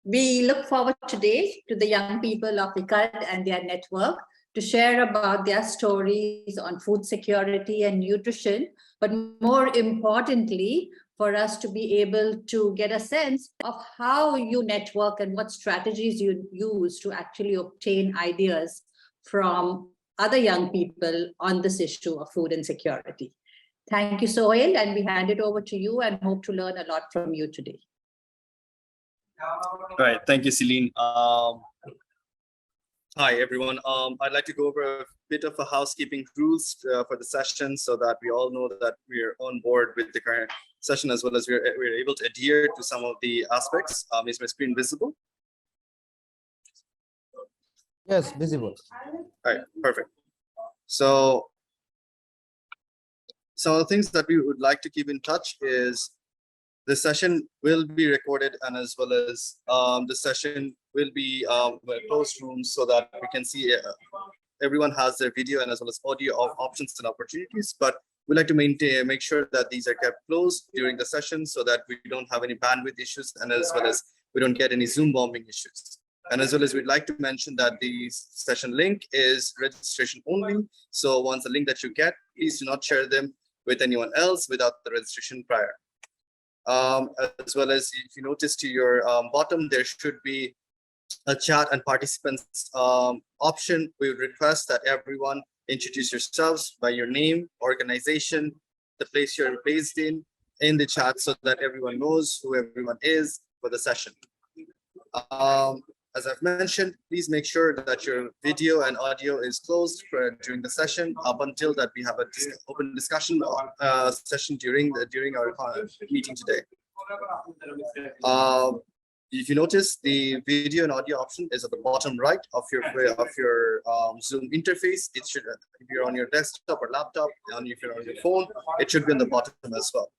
We look forward today to the young people of ICCCAD and their network to share about their stories on food security and nutrition, but more importantly, for us to be able to get a sense of how you network and what strategies you use to actually obtain ideas from other young people on this issue of food insecurity. Thank you, Shohail, and we hand it over to you and hope to learn a lot from you today. All right, thank you, Celine. Hi, everyone. I'd like to go over a bit of a housekeeping rules for the session so that we all know that we're on board with the current session, as well as we're able to adhere to some of the aspects. Is my screen visible? Yes, visible. All right, perfect. So some of the things that we would like to keep in touch is the session will be recorded, and as well as the session will be closed rooms so that we can see everyone has their video and as well as audio options and opportunities. But we like to make sure that these are kept closed during the session so that we don't have any bandwidth issues, and as well as we don't get any Zoom bombing issues. And as well as we'd like to mention that the session link is registration only. So once the link that you get, please do not share them with anyone else without the registration prior. As well as if you notice to your bottom, there should be a chat and participants option. We would request that everyone introduce yourselves by your name, organization, the place you're based in the chat so that everyone knows who everyone is for the session. As I've mentioned, please make sure that your video and audio is closed during the session up until that we have an open discussion session during our meeting today. If you notice, the video and audio option is at the bottom right of your Zoom interface. It should, if you're on your desktop or laptop, and if you're on your phone, it should be on the bottom as well.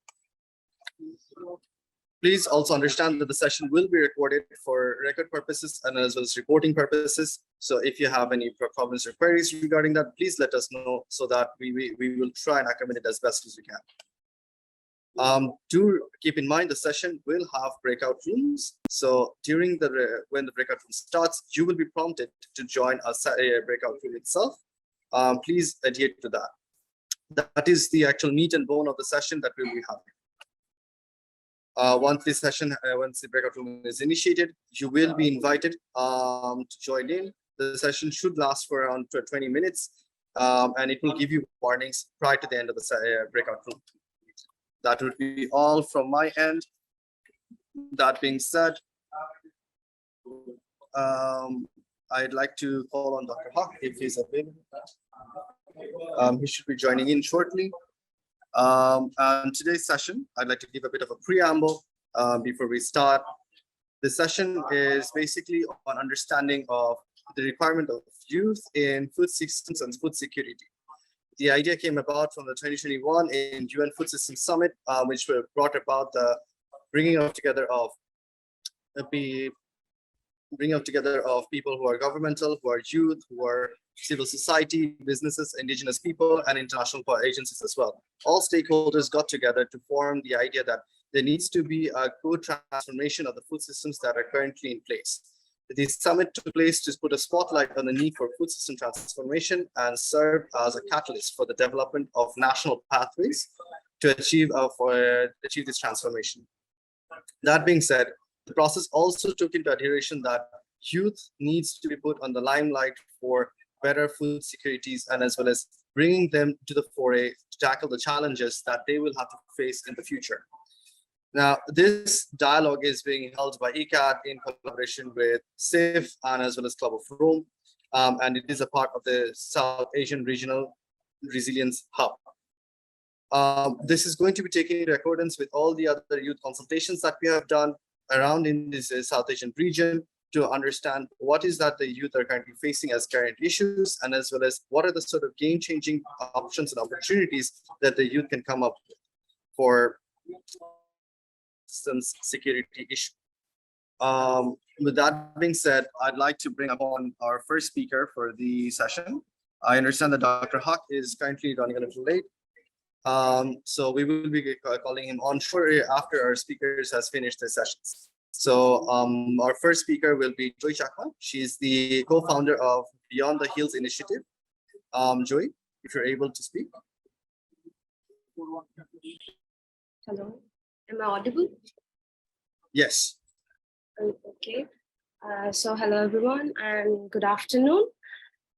Please also understand that the session will be recorded for record purposes and as well as reporting purposes. So if you have any problems or queries regarding that, please let us know so that we will try and accommodate as best as we can. Do keep in mind the session will have breakout rooms. So during when the breakout room starts, you will be prompted to join a breakout room itself. Please adhere to that. That is the actual meat and bone of the session that we'll be having. Once the breakout room is initiated, you will be invited to join in. The session should last for around 20 minutes, and it will give you warnings prior to the end of the breakout room. That would be all from my end. That being said, I'd like to call on Dr. Haq if he's available. He should be joining in shortly. And today's session, I'd like to give a bit of a preamble before we start. The session is basically on understanding of the requirement of youth in food systems and food security. The idea came about from the 2021 in UN Food Systems Summit, which brought about the bringing together of people who are governmental, who are youth, who are civil society, businesses, indigenous people, and international agencies as well. All stakeholders got together to form the idea that there needs to be a good transformation of the food systems that are currently in place. The summit took place to put a spotlight on the need for food system transformation and serve as a catalyst for the development of national pathways to achieve this transformation. That being said, the process also took into consideration that youth needs to be put on the limelight for better food securities and as well as bringing them to the foray to tackle the challenges that they will have to face in the future. Now, this dialogue is being held by ICCCAD in collaboration with SIF and as well as Club of Rome, and it is a part of the South Asian Regional Resilience Hub. This is going to be taken into accordance with all the other youth consultations that we have done around in this South Asian region to understand what is that the youth are currently facing as current issues, and as well as what are the sort of game-changing options and opportunities that the youth can come up with for systems security issue. With that being said, I'd like to bring upon our first speaker for the session. I understand that Dr. Haq is currently running a little late. So we will be calling him on shortly after our speakers has finished their sessions. So our first speaker will be Joy Chakma. She's the co-founder of Beyond the Hills Initiative. Joy, if you're able to speak. Hello, am I audible? Yes. Okay. So hello everyone and good afternoon.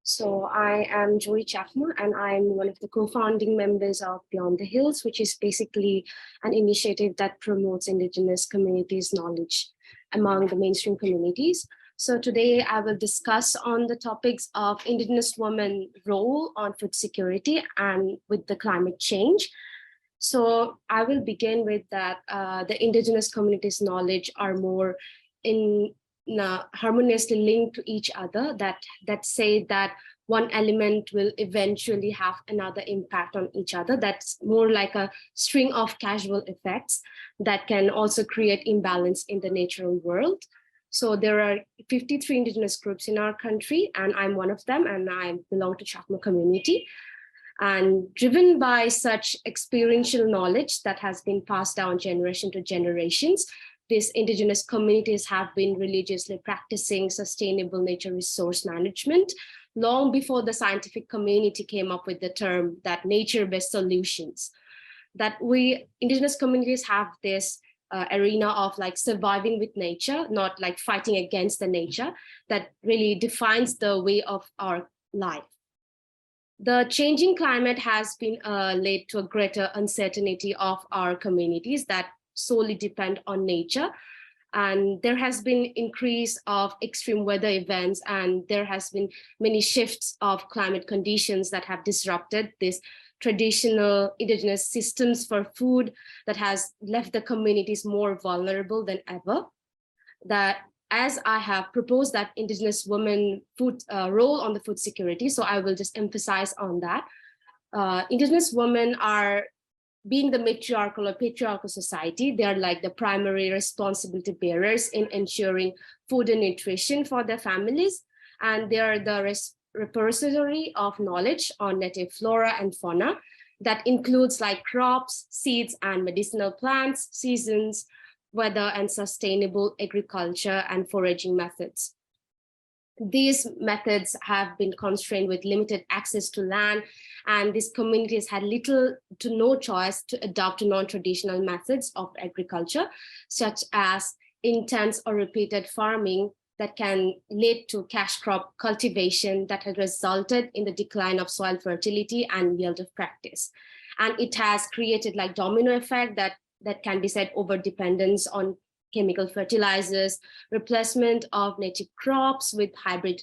So I am Joy Chakma and I'm one of the co-founding members of Beyond the Hills, which is basically an initiative that promotes Indigenous communities' knowledge among the mainstream communities. So today I will discuss on the topics of Indigenous women role on food security and with the climate change. So I will begin with that the Indigenous communities' knowledge are more harmoniously linked to each other, that say that one element will eventually have another impact on each other. That's more like a string of causal effects that can also create imbalance in the natural world. So there are 53 Indigenous groups in our country, and I'm one of them, and I belong to Chakma community. And driven by such experiential knowledge that has been passed down generation to generations, these Indigenous communities have been religiously practicing sustainable nature resource management long before the scientific community came up with the term that nature-based solutions. That we Indigenous communities have this arena of like surviving with nature, not like fighting against the nature, that really defines the way of our life. The changing climate has been led to a greater uncertainty of our communities that solely depend on nature. And there has been increase of extreme weather events, and there has been many shifts of climate conditions that have disrupted this traditional Indigenous systems for food that has left the communities more vulnerable than ever. That as I have proposed that Indigenous women food role on the food security, so I will just emphasize on that. Indigenous women are being the matriarchal or patriarchal society. They are like the primary responsibility bearers in ensuring food and nutrition for their families. And they are the repository of knowledge on native flora and fauna that includes like crops, seeds, and medicinal plants, seasons, weather, and sustainable agriculture and foraging methods. These methods have been constrained with limited access to land, and these communities had little to no choice to adopt non-traditional methods of agriculture, such as intense or repeated farming that can lead to cash crop cultivation that has resulted in the decline of soil fertility and yield of practice. And it has created like domino effect that can be said over dependence on chemical fertilizers, replacement of native crops with hybrid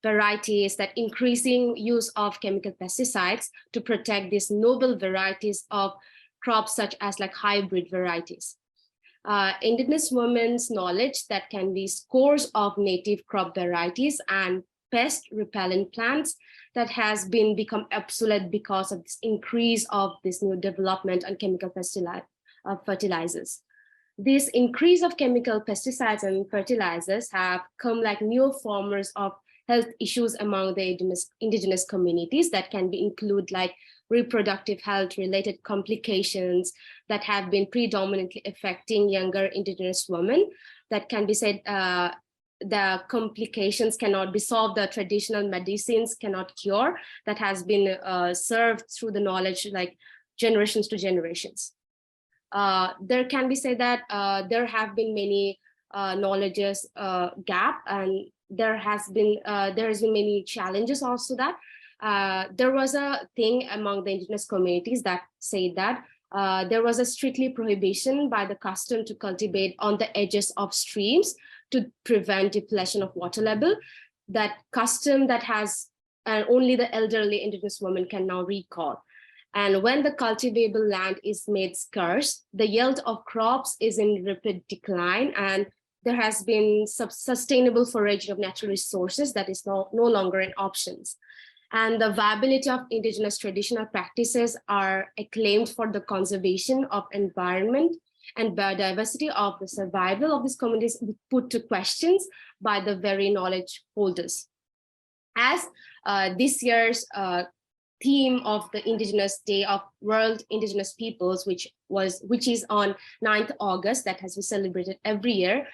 varieties, that increasing use of chemical pesticides to protect these noble varieties of crops such as like hybrid varieties. Indigenous women's knowledge that can be scores of native crop varieties and pest repellent plants that has become obsolete because of this increase of this new development on chemical fertilizers. This increase of chemical pesticides and fertilizers have come like new forms of health issues among the Indigenous communities that can be include like reproductive health related complications that have been predominantly affecting younger Indigenous women. That can be said the complications cannot be solved, the traditional medicines cannot cure, that has been served through the knowledge like generations to generations. There can be said that there have been many knowledges gap, and there has been many challenges also. That there was a thing among the Indigenous communities that say that there was a strictly prohibition by the custom to cultivate on the edges of streams to prevent depletion of water level. That custom that has only the elderly Indigenous women can now recall. And when the cultivable land is made scarce, the yield of crops is in rapid decline, and there has been sustainable foraging of natural resources that is no longer an option. And the viability of Indigenous traditional practices are acclaimed for the conservation of environment and biodiversity of the survival of these communities put to questions by the very knowledge holders. As this year's theme of the Indigenous Day of World Indigenous Peoples, which is on 9th August, that has been celebrated every year,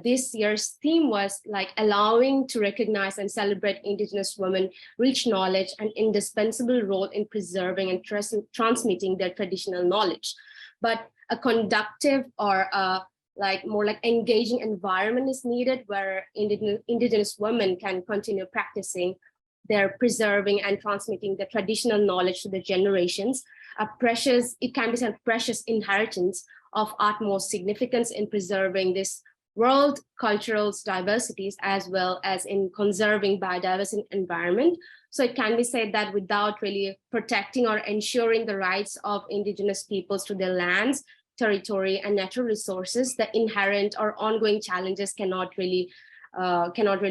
this year's theme was like allowing to recognize and celebrate Indigenous women rich knowledge and indispensable role in preserving and transmitting their traditional knowledge. But a conductive or more like engaging environment is needed where Indigenous women can continue practicing their preserving and transmitting the traditional knowledge to the generations. It can be said precious inheritance of utmost significance in preserving this world cultural diversities as well as in conserving biodiversity environment. So it can be said that without really protecting or ensuring the rights of Indigenous peoples to their lands, territory, and natural resources, the inherent or ongoing challenges cannot really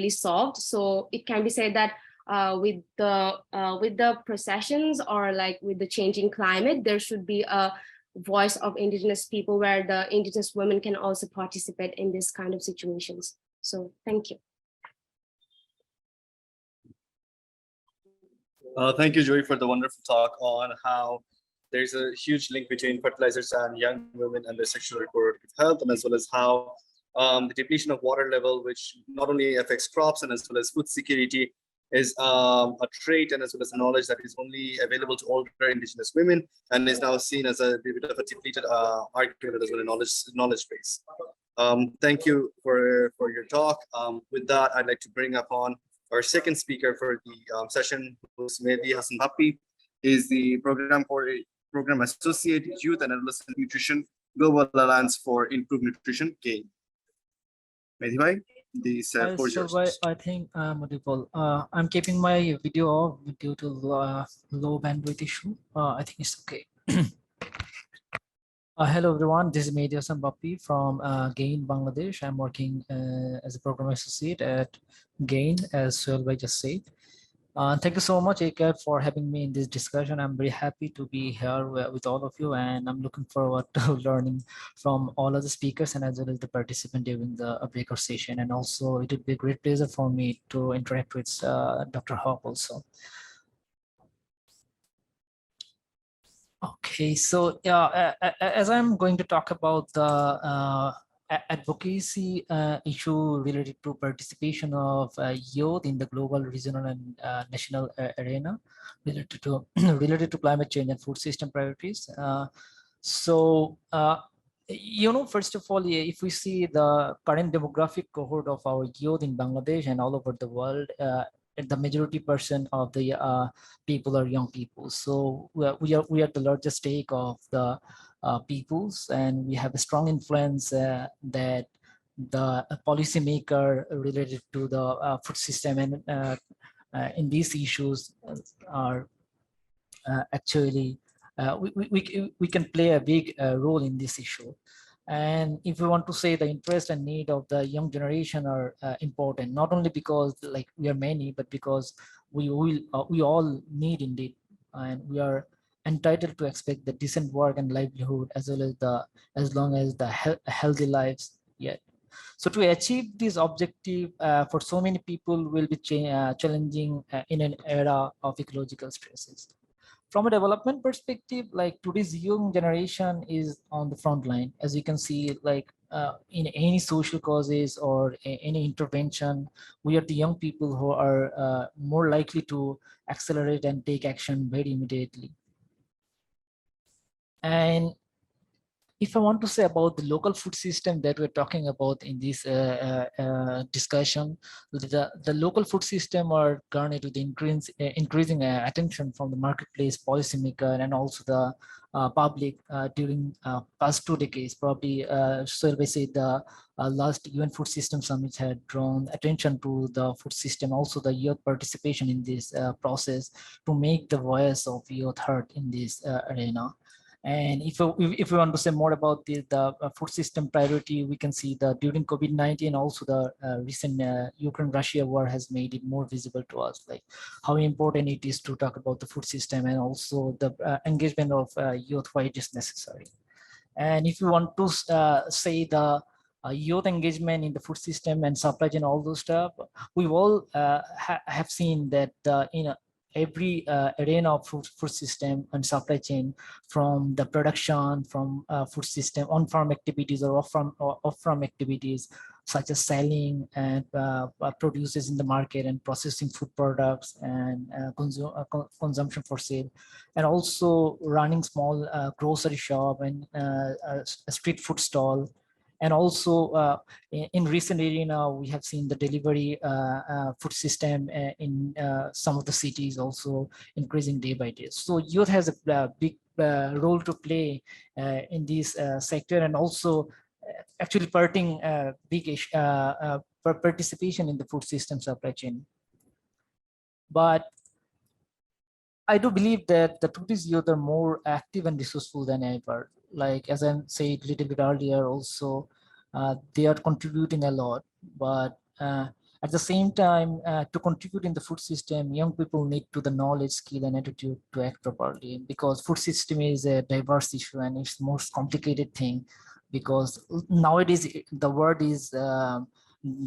solved. So it can be said that with the processions or like with the changing climate, there should be a voice of Indigenous people where the Indigenous women can also participate in this kind of situations. So thank you. Thank you, Joy, for the wonderful talk on how there's a huge link between fertilizers and young women and their sexual reproductive health, and as well as how the depletion of water level, which not only affects crops and as well as food security, is a trait and as well as a knowledge that is only available to older Indigenous women and is now seen as a bit of a depleted argument as well as knowledge base. Thank you for your talk. With that, I'd like to bring upon our second speaker for the session, who's Mehdi Hassan Bappi, is the Program Associate Youth and Adolescent Nutrition Global Alliance for Improved Nutrition, GAIN. Mehdi bhai, the floor is yours. I think multiple. I'm keeping my video off due to low bandwidth issue. I think it's okay. Hello everyone, this is Mehdi Hassan Bappi from GAIN Bangladesh. I'm working as a program associate at GAIN, as Shohail bhai just said. Thank you so much, ICCCAD, for having me in this discussion. I'm very happy to be here with all of you, and I'm looking forward to learning from all of the speakers and as well as the participant during the breakout session. And also, it would be a great pleasure for me to interact with Dr. Hawk also. Okay, so yeah, as I'm going to talk about the advocacy issue related to participation of youth in the global, regional, and national arena related to climate change and food system priorities. First of all, if we see the current demographic cohort of our youth in Bangladesh and all over the world, the majority percent of the people are young people. So we are the largest stake of the peoples, and we have a strong influence that the policymaker related to the food system and in these issues are actually we can play a big role in this issue. And if we want to say the interest and need of the young generation are important, not only because like we are many, but because we all need indeed, and we are entitled to expect the decent work and livelihood as well as as long as the healthy lives yet. So to achieve this objective for so many people will be challenging in an era of ecological stresses. From a development perspective, like today's young generation is on the front line, as you can see, like in any social causes or any intervention, we are the young people who are more likely to accelerate and take action very immediately. And if I want to say about the local food system that we're talking about in this discussion, the local food system are garnered with increasing attention from the marketplace, policymaker, and also the public during past 2 decades. Probably, Shohail bhai said the last UN Food System Summit had drawn attention to the food system, also the youth participation in this process to make the voice of youth heard in this arena. And if we want to say more about the food system priority, we can see that during COVID-19, also the recent Ukraine-Russia war has made it more visible to us, like how important it is to talk about the food system and also the engagement of youth, why it is necessary. And if you want to say the youth engagement in the food system and supply chain, all those stuff, we've all have seen that in every arena of food system and supply chain, from the production, from food system, on-farm activities or off-farm activities, such as selling and produces in the market and processing food products and consumption for sale, and also running small grocery shop and a street food stall. And also in recent area now, we have seen the delivery food system in some of the cities also increasing day by day. So youth has a big role to play in this sector, and also actually parting big participation in the food system supply chain. But I do believe that the Tooties youth are more active and resourceful than ever. Like as I said a little bit earlier, also they are contributing a lot. But at the same time, to contribute in the food system, young people need to the knowledge, skill, and attitude to act properly. Because food system is a diverse issue and it's the most complicated thing. Because nowadays the word is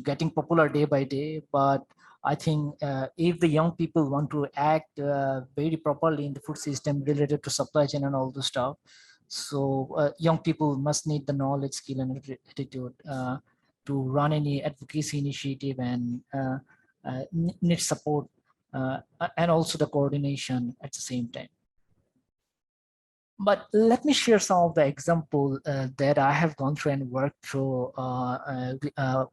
getting popular day by day, but I think if the young people want to act very properly in the food system related to supply chain and all the stuff, so young people must need the knowledge, skill, and attitude to run any advocacy initiative, and need support and also the coordination at the same time. But let me share some of the example that I have gone through and worked through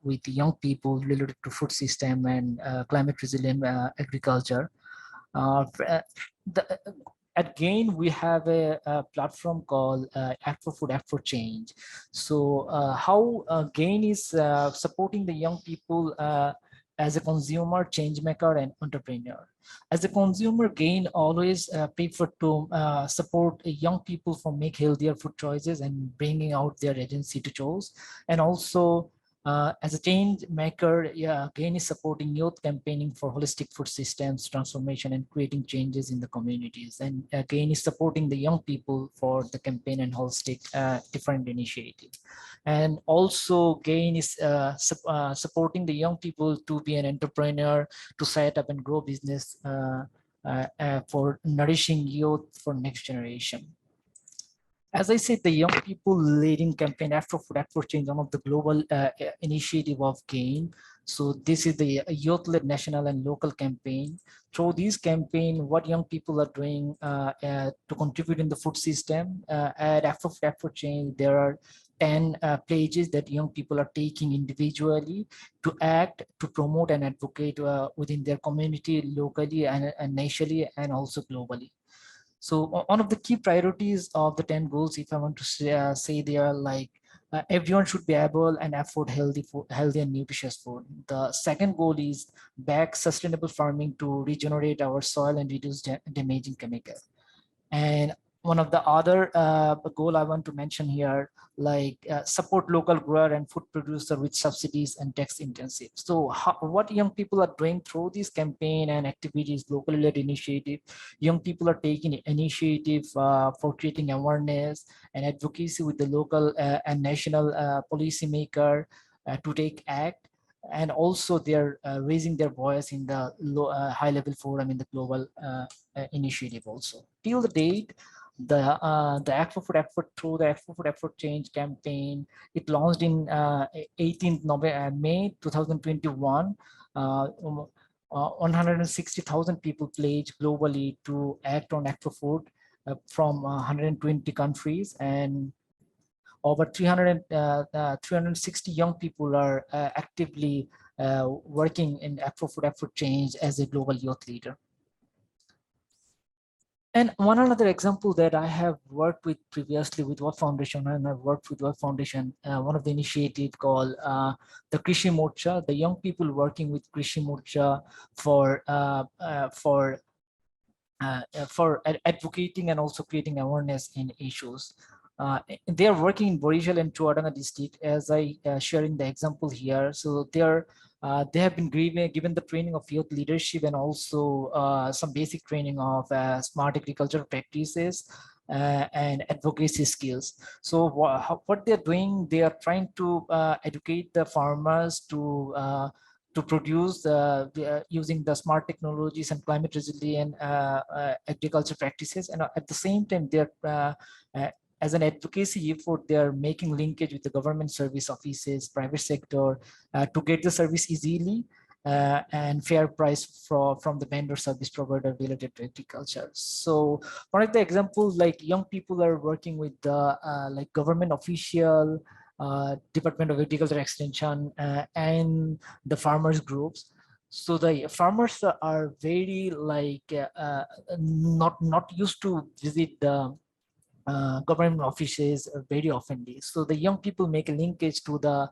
with young people related to food system and climate resilient agriculture. Again, we have a platform called Act for Food, Act for Change. So how GAIN is supporting the young people as a consumer, change maker, and entrepreneur. As a consumer, GAIN always prefer to support young people for make healthier food choices and bringing out their agency to choose. And also, as a change maker, GAIN is supporting youth campaigning for holistic food systems transformation and creating changes in the communities. And GAIN is supporting the young people for the campaign and holistic different initiative. And also GAIN is supporting the young people to be an entrepreneur, to set up and grow business for nourishing youth for next generation. As I said, the young people leading campaign Act for Food, Act for Change, one of the global initiative of GAIN. So this is the youth-led national and local campaign. Through this campaign, what young people are doing to contribute in the food system at Act for Food, Act for Change, there are 10 pledges that young people are taking individually to act, to promote and advocate within their community, locally and nationally, and also globally. So one of the key priorities of the 10 goals, if I want to say they are like, everyone should be able and afford healthy and nutritious food. The second goal is back sustainable farming to regenerate our soil and reduce damaging chemical. And one of the other goal I want to mention here, like support local grower and food producer with subsidies and tax intensive. So what young people are doing through this campaign and activities, locally led initiative, young people are taking initiative for creating awareness and advocacy with the local and national policymaker to take act. And also they're raising their voice in the high level forum in the global initiative also. Till the date, the Act for Food, Act for through the Act for Food, Act for Change campaign, it launched in 18th May 2021. 160,000 people pledged globally to act on Act for Food from 120 countries, and over 360 young people are actively working in Act for Food, Act for Change as a global youth leader. And one another example that I have worked with previously with World Foundation, and I've worked with World Foundation, one of the initiative called the Krishi Morcha, the young people working with Krishi Morcha for advocating and also creating awareness in issues. They are working in Borishal and Chuadanga district, as I sharing the example here. So they have been given the training of youth leadership and also some basic training of smart agricultural practices and advocacy skills. So what they're doing, they are trying to educate the farmers to produce using the smart technologies and climate resilient agriculture practices, and at the same time they're as an advocacy effort, they are making linkage with the government service offices, private sector, to get the service easily and fair price from the vendor service provider related to agriculture. So one of the examples, like young people are working with the like government official, Department of Agriculture Extension, and the farmers groups. So the farmers are very like not used to visit the government offices very oftenly. So the young people make a linkage to the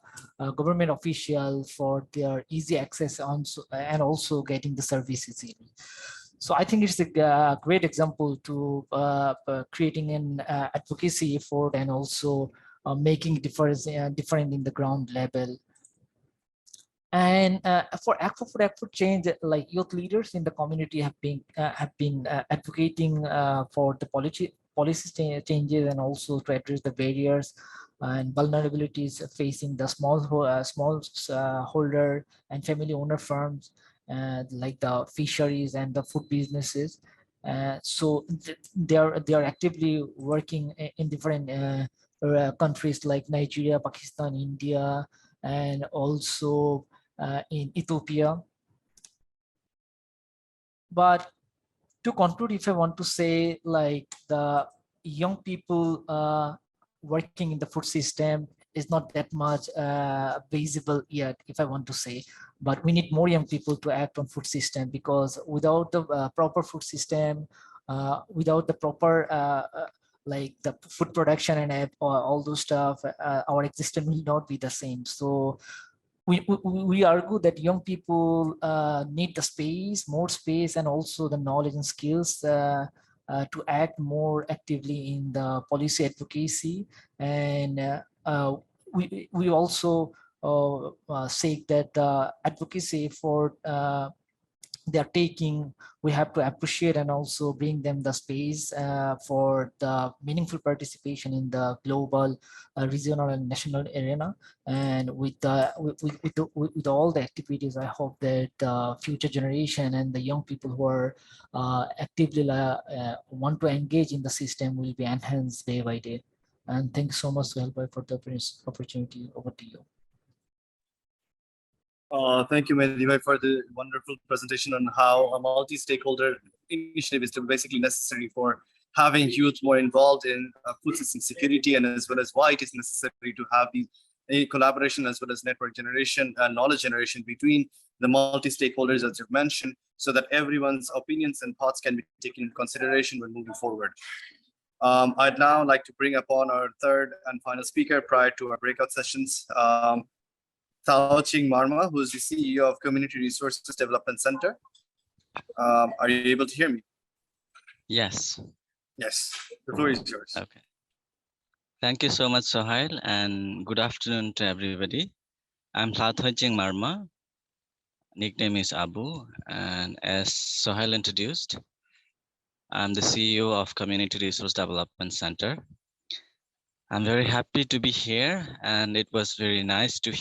government official for their easy access on, and also getting the service easily. So I think it's a great example to creating an advocacy effort and also making difference different in the ground level. And for effort change, like youth leaders in the community have been advocating for the policy changes and also to address the barriers and vulnerabilities facing the small holder and family owner firms, like the fisheries and the food businesses. So they are actively working in different countries like Nigeria, Pakistan, India, and also in Ethiopia. But to conclude, if I want to say, like, the young people working in the food system is not that much visible yet, if I want to say, but we need more young people to act on food system, because without the proper food system, without the proper like the food production and all those stuff, our existence will not be the same. So we argue that young people need the space, more space, and also the knowledge and skills to act more actively in the policy advocacy. And we also say that the advocacy for they are taking, we have to appreciate and also bring them the space for the meaningful participation in the global, regional and national arena. And with all the activities, I hope that the future generation and the young people who are actively want to engage in the system will be enhanced day by day. And thanks so much, Shohail, for the opportunity. Over to you. Thank you, Mehdi, for the wonderful presentation on how a multi-stakeholder initiative is basically necessary for having youth more involved in food system security, and as well as why it is necessary to have these collaboration as well as network generation and knowledge generation between the multi-stakeholders, as you've mentioned, so that everyone's opinions and thoughts can be taken into consideration when moving forward. I'd now like to bring upon our third and final speaker prior to our breakout sessions. Marma, who is the CEO of Community Resources Development Center. Are you able to hear me? Yes. Yes, the floor is yours. Okay. Thank you so much, Shohail, and good afternoon to everybody. I'm Marma. Nickname is Abu, and as Shohail introduced, I'm the CEO of Community Resource Development Center. I'm very happy to be here, and it was very nice to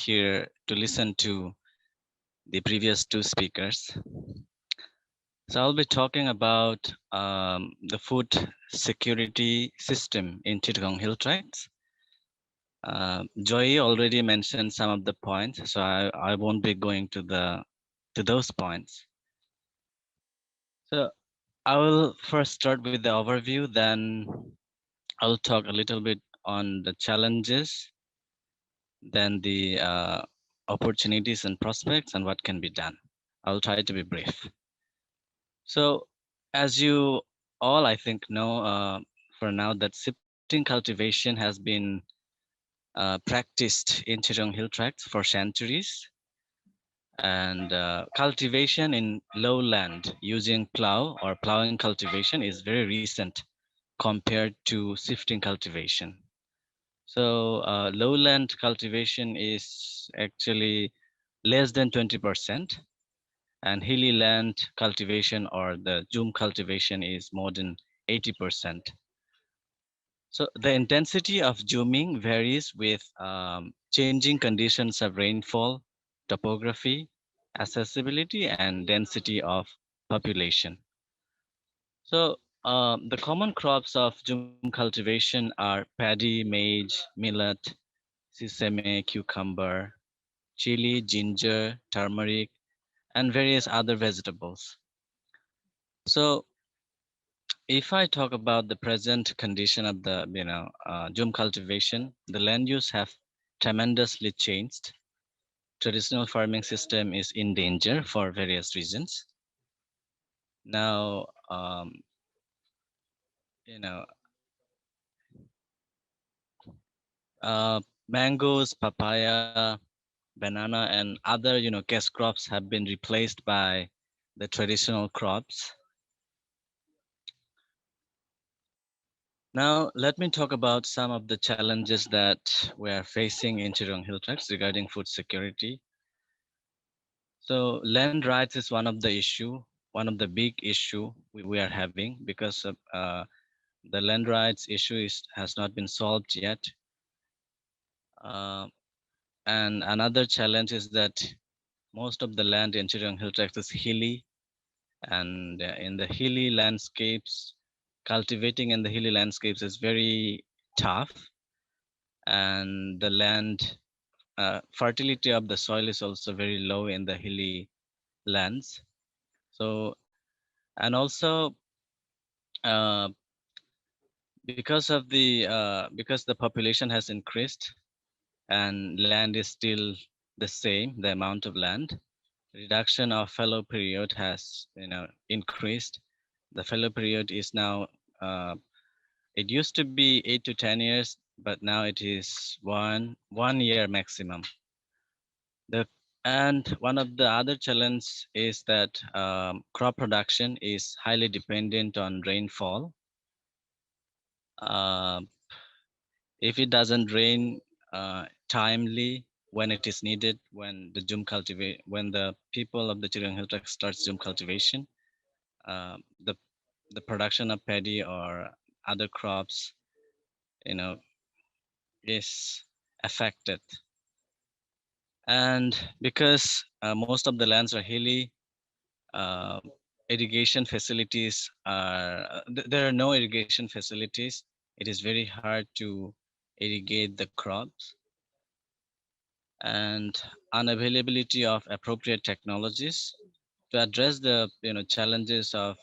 listen to the previous two speakers. So I'll be talking about the food security system in Chittagong Hill Tracts. Joy already mentioned some of the points, so I won't be going to those points. So I will first start with the overview, then I'll talk a little bit on the challenges, then the opportunities and prospects, and what can be done. I'll try to be brief. So as you all, I think, know for now, that shifting cultivation has been practiced in Chittagong Hill Tracts for centuries. And cultivation in lowland using plow or plowing cultivation is very recent compared to shifting cultivation. So lowland cultivation is actually less than 20%, and hilly land cultivation or the zoom cultivation is more than 80%. So the intensity of zooming varies with changing conditions of rainfall, topography, accessibility, and density of population. So the common crops of Jum cultivation are paddy, maize, millet, sesame, cucumber, chili, ginger, turmeric, and various other vegetables. So if I talk about the present condition of the Jum cultivation, the land use have tremendously changed. Traditional farming system is in danger for various reasons. Now, you know, mangoes, papaya, banana, and other cash crops have been replaced by the traditional crops. Now, let me talk about some of the challenges that we are facing in Chirong Hill Tracts regarding food security. So land rights is one of the issue, one of the big issue we are having, because of, the land rights issue has not been solved yet. Uh, and another challenge is that most of the land in Chirong Hill Tracts is hilly, and in the hilly landscapes, cultivating in the hilly landscapes is very tough, and the land fertility of the soil is also very low in the hilly lands. So, and also uh, because the population has increased and land is still the same, the amount of land, reduction of fallow period has increased. The fallow period is now it used to be 8 to 10 years, but now it is one year maximum. The and one of the other challenge is that crop production is highly dependent on rainfall. Uh, if it doesn't rain timely when it is needed, when the people of the Chirang Hill Tract starts Jum cultivation, uh, the the production of paddy or other crops, you know, is affected. And because most of the lands are hilly, uh, irrigation facilities there are no irrigation facilities. It is very hard to irrigate the crops, and unavailability of appropriate technologies to address the challenges of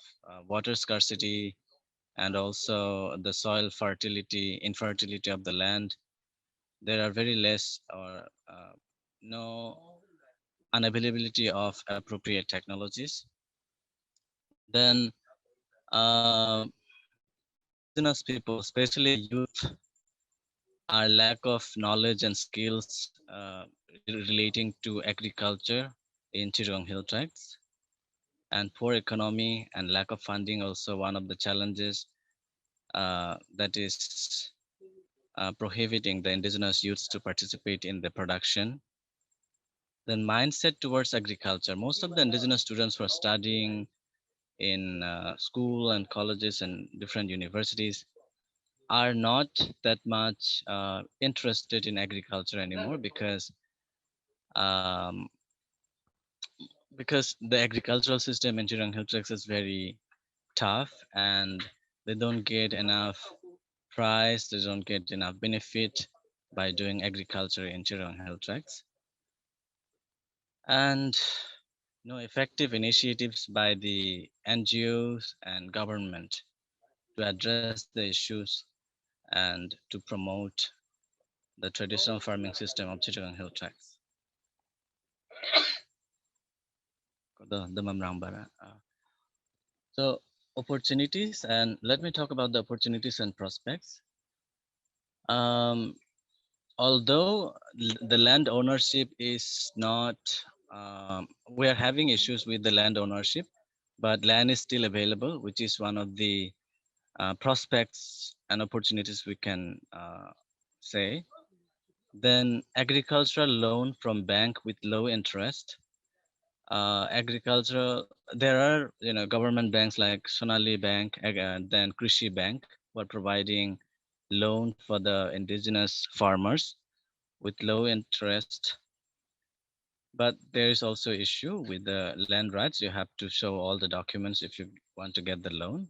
water scarcity, and also the soil fertility, infertility of the land. There are very less or no unavailability of appropriate technologies. Then indigenous people, especially youth, are lack of knowledge and skills relating to agriculture in Chirong Hill Tracts, and poor economy and lack of funding also one of the challenges that is prohibiting the indigenous youths to participate in the production. Then mindset towards agriculture. Most of the indigenous students who are studying in school and colleges and different universities are not that much interested in agriculture anymore, um, because the agricultural system in Chirang Hill Tracts is very tough, and they don't get enough price, they don't get enough benefit by doing agriculture in Chirang Hill Tracts. And no effective initiatives by the NGOs and government to address the issues and to promote the traditional farming system of Chittagong Hill Tracts. So opportunities, and let me talk about the opportunities and prospects. Um, although the land ownership is not, we are having issues with the land ownership, but land is still available, which is one of the prospects and opportunities we can say. Then agricultural loan from bank with low interest. Agricultural, there are government banks like Sonali Bank, then Krishi Bank, who are providing loan for the indigenous farmers with low interest. But there is also issue with the land rights. You have to show all the documents if you want to get the loan.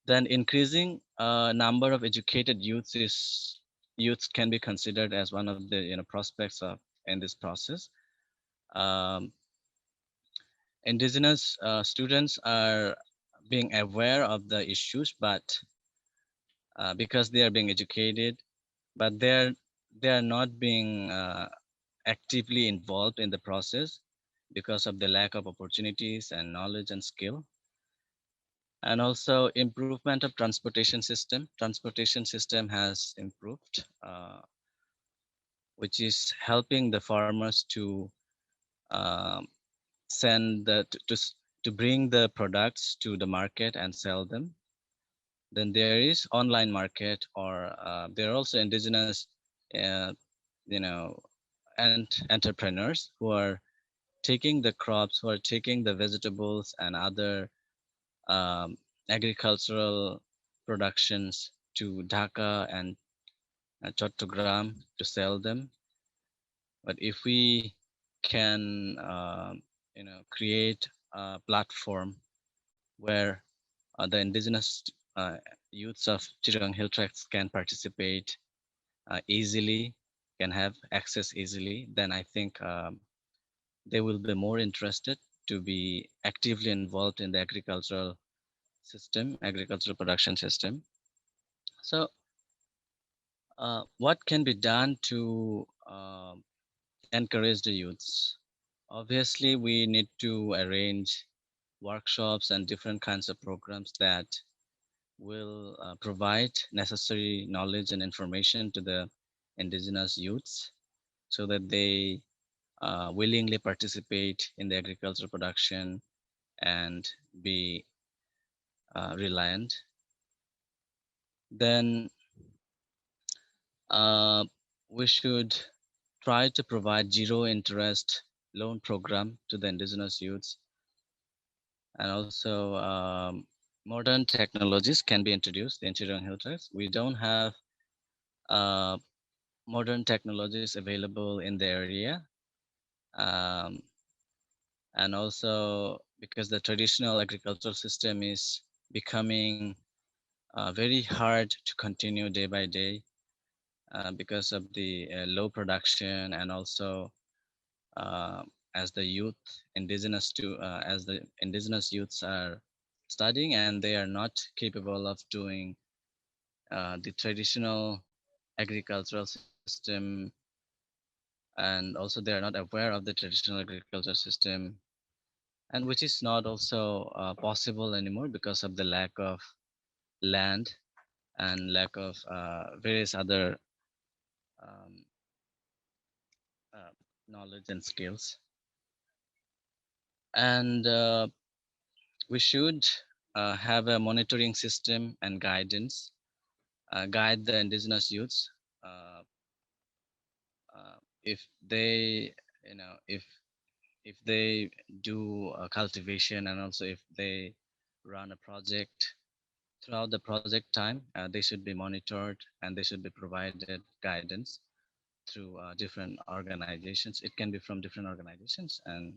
Then increasing number of educated youths can be considered as one of the prospects of in this process. Um, Indigenous students are being aware of the issues, but because they are being educated, but they are not being actively involved in the process because of the lack of opportunities and knowledge and skill. And also improvement of transportation system. Transportation system has improved, which is helping the farmers to um, send the to bring the products to the market and sell them. Then there is online market, or there are also indigenous, uh, you know, and entrepreneurs who are taking the crops, who are taking the vegetables and other um, agricultural productions to Dhaka and Chattogram to sell them. But if we can, create a platform where the indigenous youths of Chittagong Hill Tracts can participate easily, can have access easily, then I think they will be more interested to be actively involved in the agricultural system, agricultural production system. So what can be done to encourage the youths? Obviously, we need to arrange workshops and different kinds of programs that will provide necessary knowledge and information to the indigenous youths so that they willingly participate in the agricultural production and be reliant. Then we should try to provide zero interest loan program to the indigenous youths, and also modern technologies can be introduced in Chittagong Hill Tracts. We don't have uh, modern technologies available in the area, um, and also because the traditional agricultural system is becoming very hard to continue day by day because of the low production, and also uh, as the youth indigenous to as the indigenous youths are studying and they are not capable of doing the traditional agricultural system, and also they are not aware of the traditional agriculture system, and which is not also possible anymore because of the lack of land and lack of various other um, uh, knowledge and skills. And we should have a monitoring system and guidance, guide the indigenous youths uh, if they, if they do cultivation, and also if they run a project. Throughout the project time, they should be monitored and they should be provided guidance through different organizations. It can be from different organizations and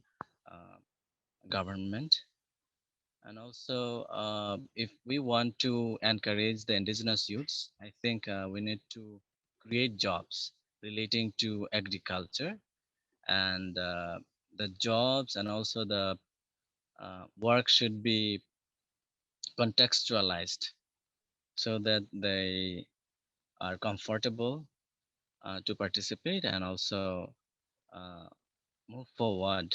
uh, government. And also, if we want to encourage the indigenous youths, I think we need to create jobs relating to agriculture, and the jobs and also the work should be contextualized so that they are comfortable to participate and also uh, move forward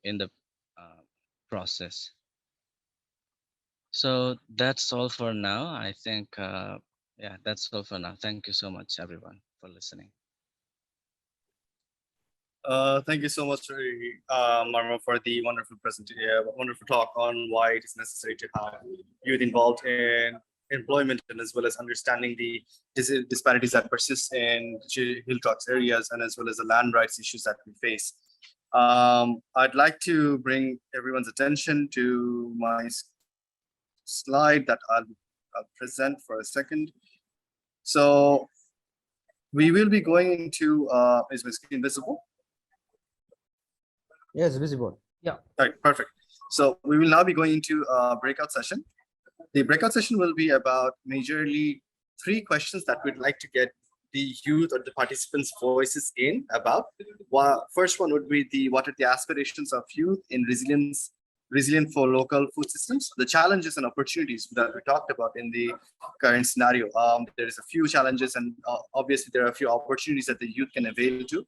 in the uh, process. So that's all for now. I think, yeah, that's all for now. Thank you so much, everyone, for listening. Thank you so much, Marma, for the wonderful presentation, wonderful talk on why it is necessary to have youth involved in employment, and as well as understanding the disparities that persist in hill tracts areas, and as well as the land rights issues that we face. I'd like to bring everyone's attention to my slide that I'll present for a second. So we will be going into, is my screen visible? Yes, visible. Yeah. Right, perfect. So we will now be going into a breakout session. The breakout session will be about majorly 3 questions that we'd like to get the youth or the participants' voices in about. First one would be what are the aspirations of youth in resilient for local food systems, the challenges and opportunities that we talked about in the current scenario. There is a few challenges and obviously there are a few opportunities that the youth can avail to.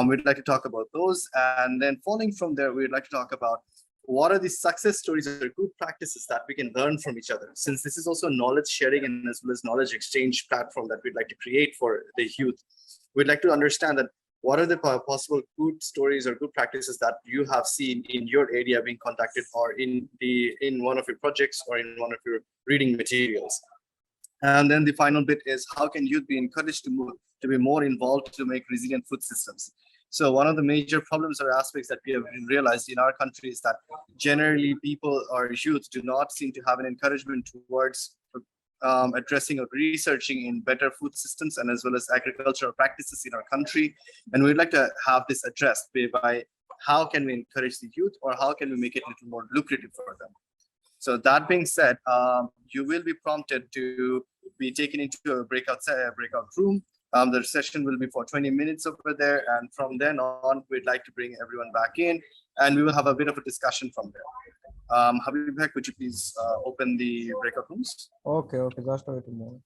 We'd like to talk about those, and then following from there, we'd like to talk about what are the success stories or good practices that we can learn from each other, since this is also knowledge sharing and as well as knowledge exchange platform that we'd like to create for the youth. We'd like to understand that what are the possible good stories or good practices that you have seen in your area being conducted, or in one of your projects or in one of your reading materials. And then the final bit is how can youth be encouraged to be more involved to make resilient food systems. So one of the major problems or aspects that we have realized in our country is that generally people or youth do not seem to have an encouragement towards addressing or researching in better food systems and as well as agricultural practices in our country. And we'd like to have this addressed by how can we encourage the youth, or how can we make it a little more lucrative for them. So that being said, you will be prompted to be taken into a breakout room. The session will be for 20 minutes over there. And from then on, we'd like to bring everyone back in and we will have a bit of a discussion from there. Habib, could you please open the breakout rooms? Okay, just wait a moment.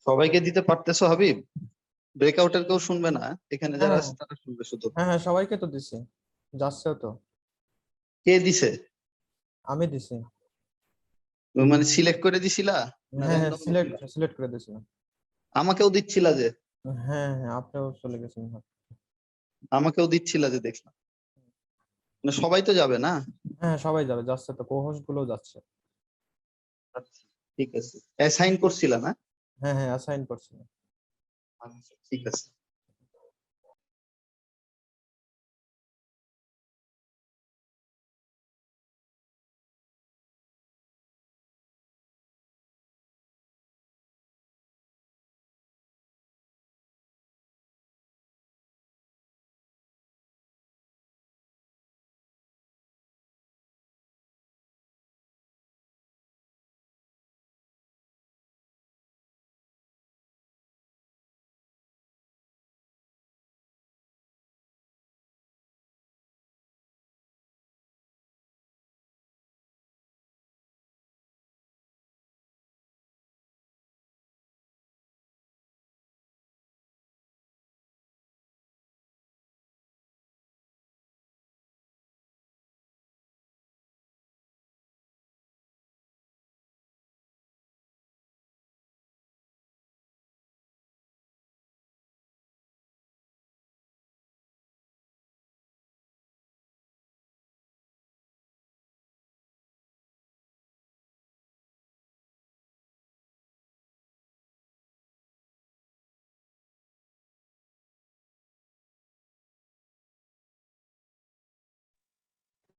সবাইকে দিতে পারতেছো হাবিব? ব্রেকআউটের কেউ শুনবে না, এখানে যারা আছে তারা শুনবে শুধু। হ্যাঁ সবাইকে তো দিছি, যাচ্ছে তো। কে দিছে? আমি দিছি। মানে সিলেক্ট করে দিছিলা? হ্যাঁ সিলেক্ট করে দিছিলাম। আমাকেও দিচ্ছিলা যে? হ্যাঁ আপনিও চলে গেছেন। আমাকেও দিচ্ছিলা যে দেখলাম। মানে সবাই তো যাবে না? হ্যাঁ সবাই যাবে, যাচ্ছে তো, কোহোস্ট গুলো যাচ্ছে। আচ্ছা ঠিক আছে, অ্যাসাইন করছিলা না? হ্যাঁ অ্যাসাইন করছিলাম। আচ্ছা ঠিক আছে।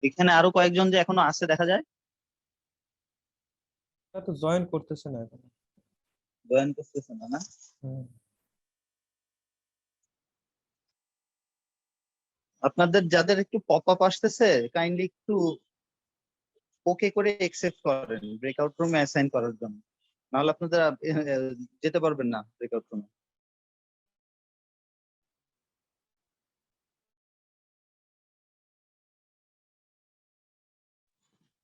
এখানে আরো কয়েকজন যে এখনো আছে দেখা যায়। তো জয়েন করতেছে না এখন। জয়েন করতেছে না না? আপনাদের যাদের একটু পপ আপ আসতেছে কাইন্ডলি একটু ওকে করে একসেপ্ট করেন ব্রেকআউট রুমে অ্যাসাইন করার জন্য, নাহলে আপনাদের যেতে পারবেন না ব্রেকআউট রুমে।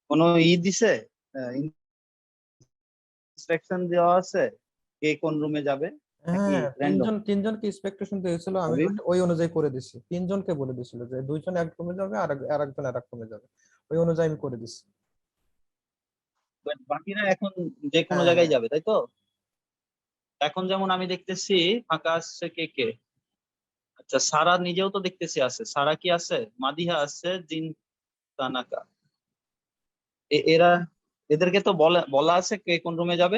কোনো দিছে, ইনস্ট্রাকশন দেওয়া আছে কে কোন রুমে যাবে নাকি হ্যাঁ, র্যান্ডম? তিনজনকে এক্সপেকটেশন দিয়েছিল, আমি ওই অনুযায়ী করে দিছি। তিনজনকে বলে দিছিল যে দুইজন এক রুমে যাবে আর আরেকজন আরেক রুমে যাবে, ওই অনুযায়ী আমি করে দিছি। বাট বাকিরা এখন যে কোনো হ্যাঁ, জায়গায় যাবে তাই তো? এখন যেমন আমি দেখতেছি ফাঁকা আসছে কে কে। আচ্ছা সারা নিজেও তো দেখতেছি আছে, সারা কি আছে, মাদিহা আছে, জিন তানাকা, এরা, এদেরকে তো বলা বলা আছে কে কোন রুমে যাবে?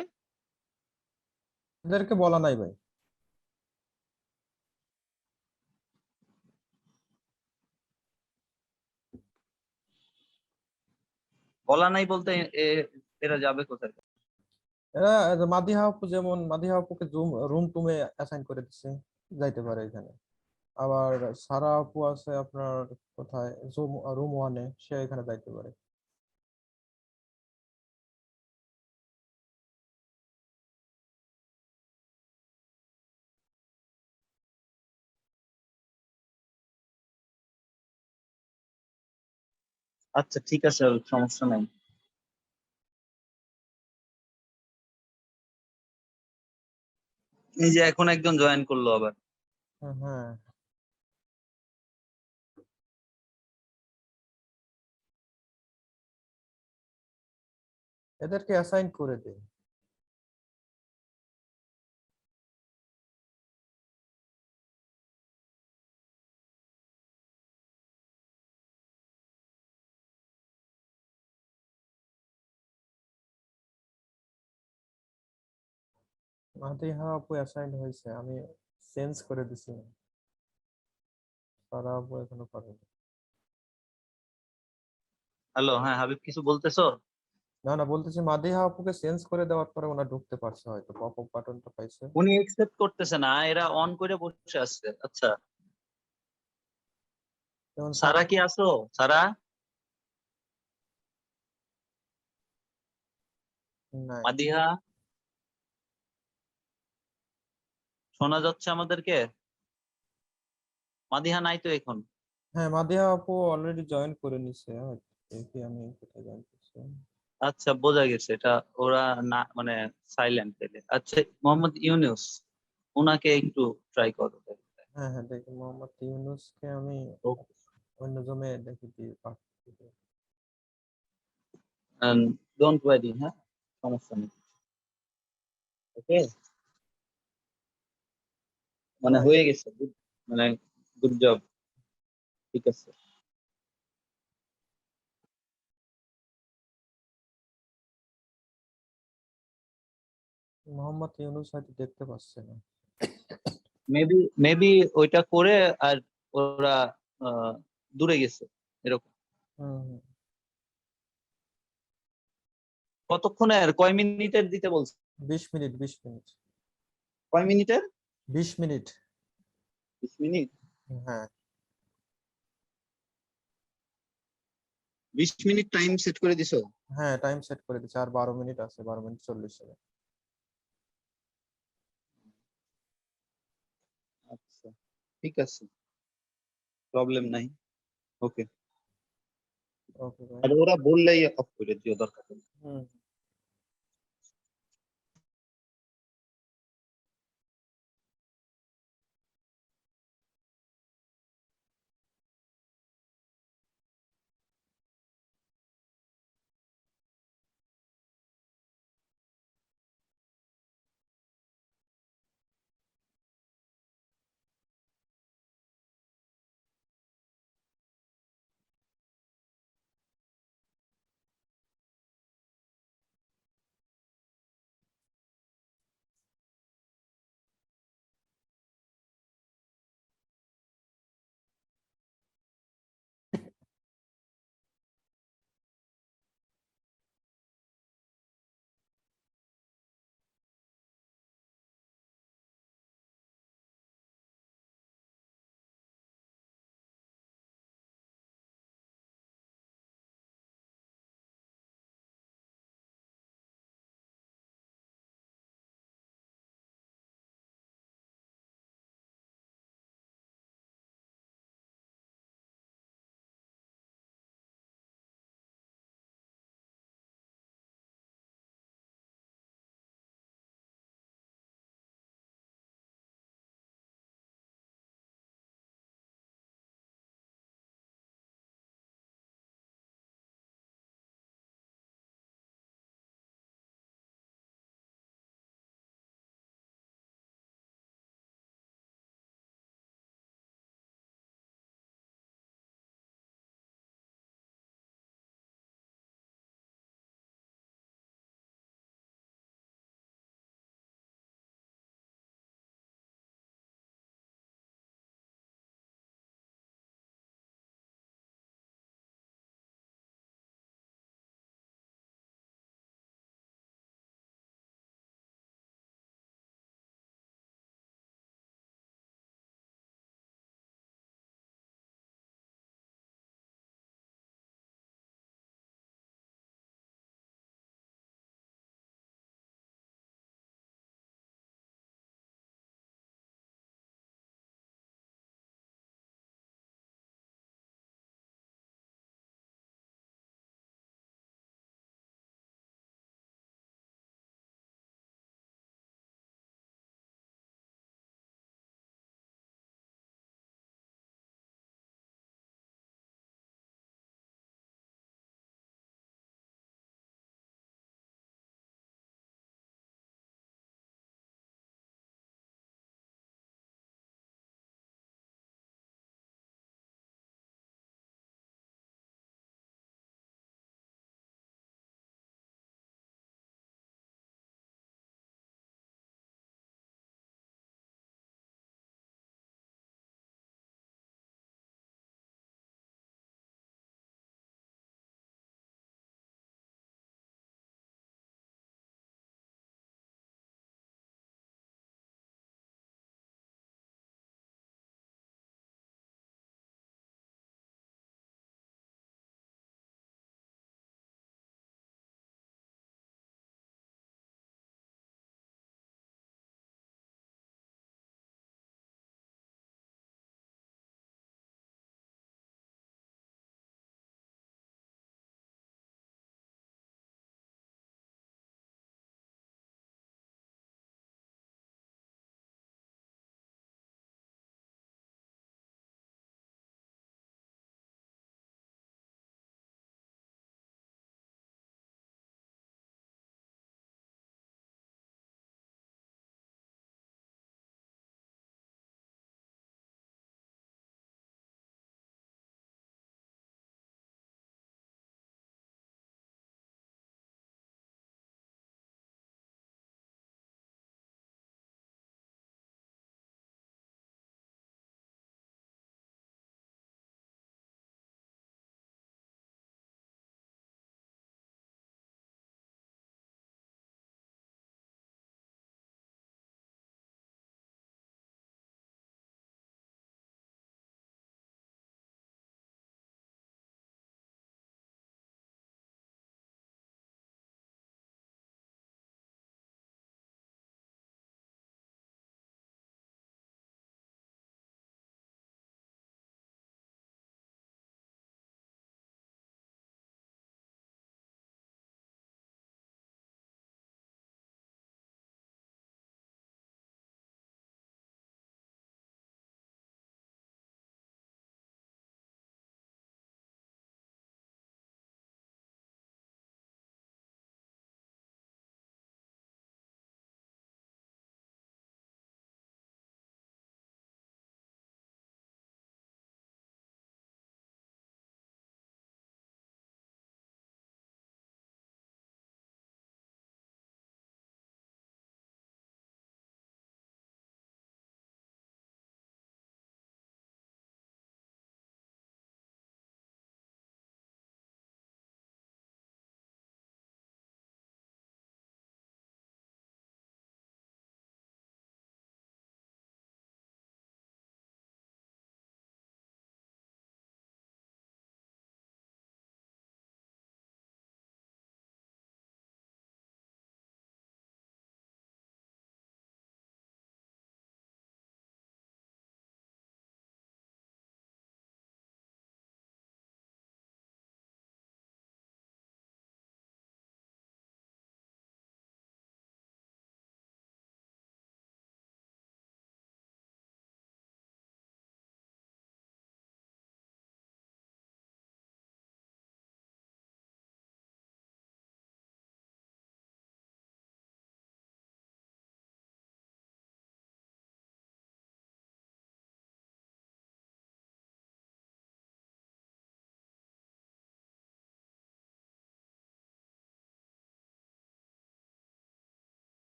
এদেরকে বলা নাই ভাই। বলা নাই বলতে এরা যাবে কোথায়? মাদিহা আপু, যেমন মাদিহা আপুকে রুম টুমে অ্যাসাইন করে দিছে, যাইতে পারে এখানে। আবার সারা আপু আছে আপনার কোথায়, রুম ওয়ানে, সে এখানে যাইতে পারে। আচ্ছা ঠিক আছে, সমস্যা নাই। এই যে এখন একজন জয়েন করলো আবার। হ্যাঁ, এদেরকে অ্যাসাইন করে দে। মাদিহা আপু অ্যাসাইন হয়েছে, আমি চেঞ্জ করে দিছি। সারা আপু এখনো করেনি। হ্যালো, হ্যাঁ হাবিব কিছু বলতেছো? না না, বলতেছি মাদিহা আপুকে চেঞ্জ করে দেওয়ার পরে ওনা ঢুকতে পারছে, হয়তো পপ আপ বাটনটা পাইছে। উনি একসেপ্ট করতেছে না, এরা অন করে বসে আছে। আচ্ছা যেমন সারা কি আসো? সারা নাই। মাদিহা শোনা যাচ্ছে আমাদেরকে? মাদিহা নাই তো এখন? হ্যাঁ, মাদিহা আপু অলরেডি জয়েন করে নিছে, দেখি আমি কোথায় জয়েন করছি। আচ্ছা বোঝা গেছে, এটা ওরা না মানে সাইলেন্ট। আচ্ছা মোহাম্মদ ইউনুস, ওনাকে একটু ট্রাই করো। হ্যাঁ হ্যাঁ, দেখি মোহাম্মদ ইউনুসকে আমি অন্য জমে দেখি কি পাচ্ছি। ডোন্ট ওয়ারি, হ্যাঁ সমস্যা নেই। ওকে, মানে ভাই, হয়ে গেছে, মানে গুড জব, ঠিক আছে। মোহাম্মদ ইউনুস হয়তো দেখতে পাচ্ছে না। মেবি মেবি ওইটা করে আর ওরা আহ, দূরে গেছে এরকম। হুম। কতক্ষণের, কয় মিনিটের দিতে বলছে? 20 মিনিট, 20 মিনিট। কয় মিনিটের? 20 মিনিট। 20 মিনিট? হ্যাঁ। 20 মিনিট টাইম সেট করে দিছো? হ্যাঁ, টাইম সেট করে দিচ্ছে, আর 12 মিনিট আছে, 12 মিনিট 40 সেকেন্ড। আচ্ছা ঠিক আছে, প্রবলেম নাই। ওকে, ওকে ভাই। আর ওরা বললেই অফ করে দিও দরকার হলে। হুম।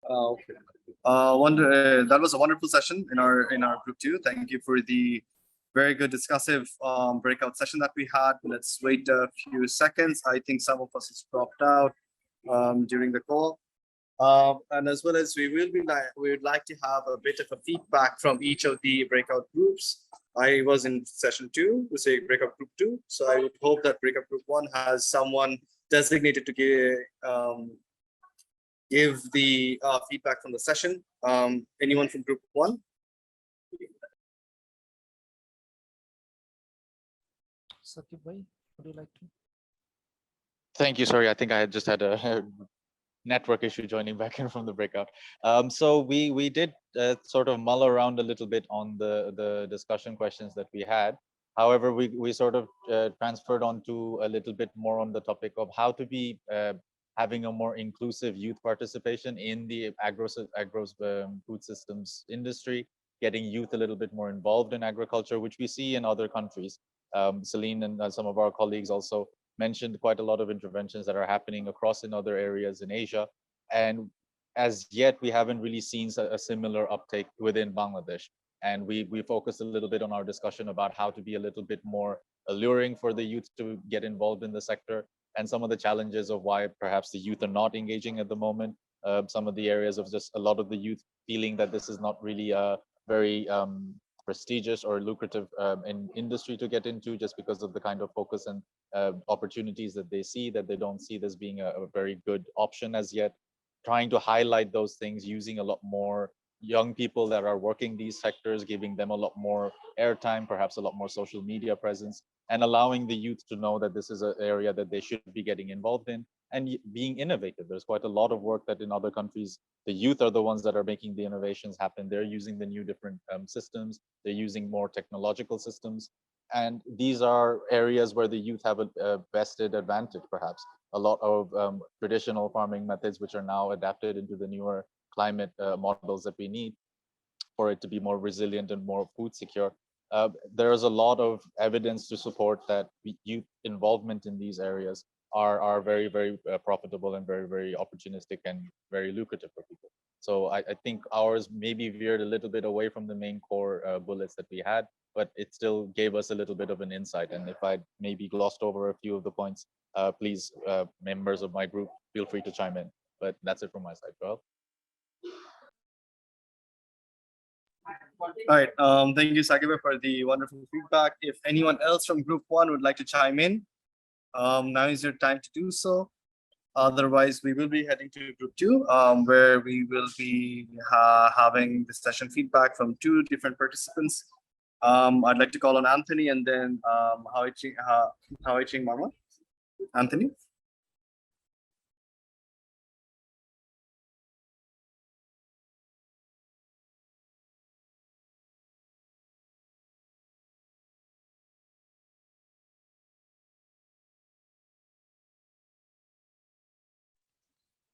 Okay. That was a wonderful session in our group 2. Thank you for the very good discussive breakout session that we had. Let's wait a few seconds. I think some of us has dropped out during the call. And as well as we would like to have a bit of a feedback from each of the breakout groups. I was in session 2, to say breakout group 2. So I would hope that breakout group 1 has someone designated to give the feedback from the session. Anyone from group 1? Sakib bhai, would you like to? Thank you. Sorry, I think I just had a network issue joining back in from the breakout. So we did sort of mull around a little bit on the discussion questions that we had. However, we sort of transferred on to a little bit more on the topic of how to be having a more inclusive youth participation in the agro food systems industry, getting youth a little bit more involved in agriculture, which we see in other countries. Celine and some of our colleagues also mentioned quite a lot of interventions that are happening across in other areas in Asia. And as yet, we haven't really seen a similar uptake within Bangladesh. And we focused a little bit on our discussion about how to be a little bit more alluring for the youth to get involved in the sector, and some of the challenges of why perhaps the youth are not engaging at the moment. Some of the areas of just a lot of the youth feeling that this is not really a very prestigious or lucrative industry to get into, just because of the kind of focus and opportunities that they see, that they don't see this being a very good option as yet. Trying to highlight those things using a lot more young people that are working these sectors, giving them a lot more airtime, perhaps a lot more social media presence, and allowing the youth to know that this is an area that they should be getting involved in and being innovative. There's quite a lot of work that in other countries, the youth are the ones that are making the innovations happen. They're using the new different systems. They're using more technological systems. And these are areas where the youth have a vested advantage, perhaps. A lot of traditional farming methods, which are now adapted into the newer climate models that we need for it to be more resilient and more food secure. There's a lot of evidence to support that youth involvement in these areas are very, very profitable and very, very opportunistic and very lucrative for people. So I think ours maybe veered a little bit away from the main core bullets that we had, but it still gave us a little bit of an insight. And if I maybe glossed over a few of the points, please, members of my group, feel free to chime in. But that's it from my side, Joel. All right, thank you, Sakiba, for the wonderful feedback. If anyone else from group 1 would like to chime in, now is your time to do so. Otherwise, we will be heading to group 2, where we will be having the session feedback from 2 different participants. I'd like to call on Anthony and then Hawaiching Marma. Anthony.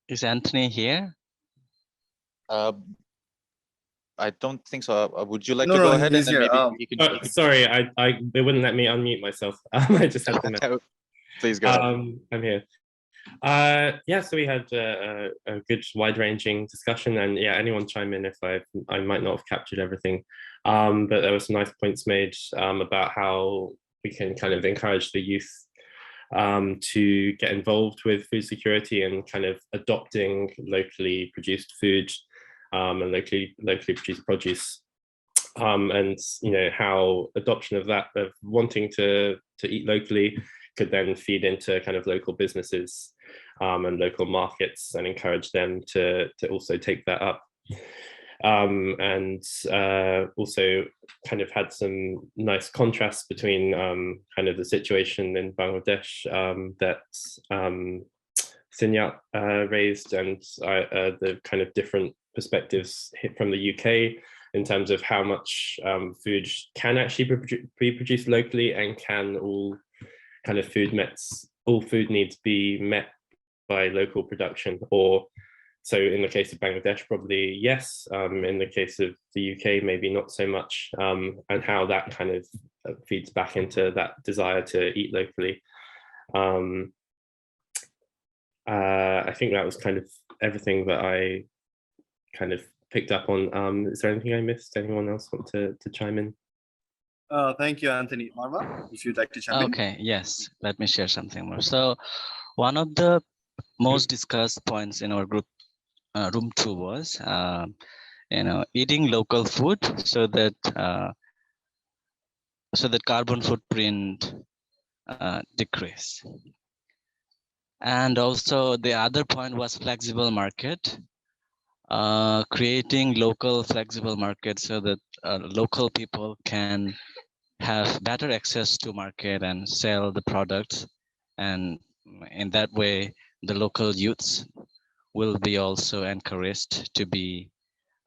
Is Anthony here? I don't think so. Would you like No, to go no, ahead and he's then here. maybe you can. Sorry, they wouldn't let me unmute myself. I just had to. Please go ahead. I'm here. Yeah, so we had a good wide-ranging discussion, and yeah, anyone chime in if I might not have captured everything, but there were some nice points made about how we can kind of encourage the youth to get involved with food security and kind of adopting locally produced food and locally produced produce, and you know how adoption of that, of wanting to eat locally, could then feed into kind of local businesses and local markets and encourage them to also take that up. And also kind of had some nice contrasts between kind of the situation in Bangladesh that Sinyat raised and the kind of different perspectives from the UK in terms of how much food can actually be produced locally, and can all kind of all food needs be met by local production, or so in the case of Bangladesh, probably yes. In the case of the UK, maybe not so much, and how that kind of feeds back into that desire to eat locally. I think that was kind of everything that I kind of picked up on. Is there anything I missed? Anyone else want to chime in? Thank you, Anthony. Marwa, if you'd like to chime in. Okay, yes, let me share something more. So one of the most discussed points in our group room 2 was eating local food so that carbon footprint decrease. And also the other point was flexible market, creating local flexible markets so that local people can have better access to market and sell the products, and in that way the local youths will be also encouraged to be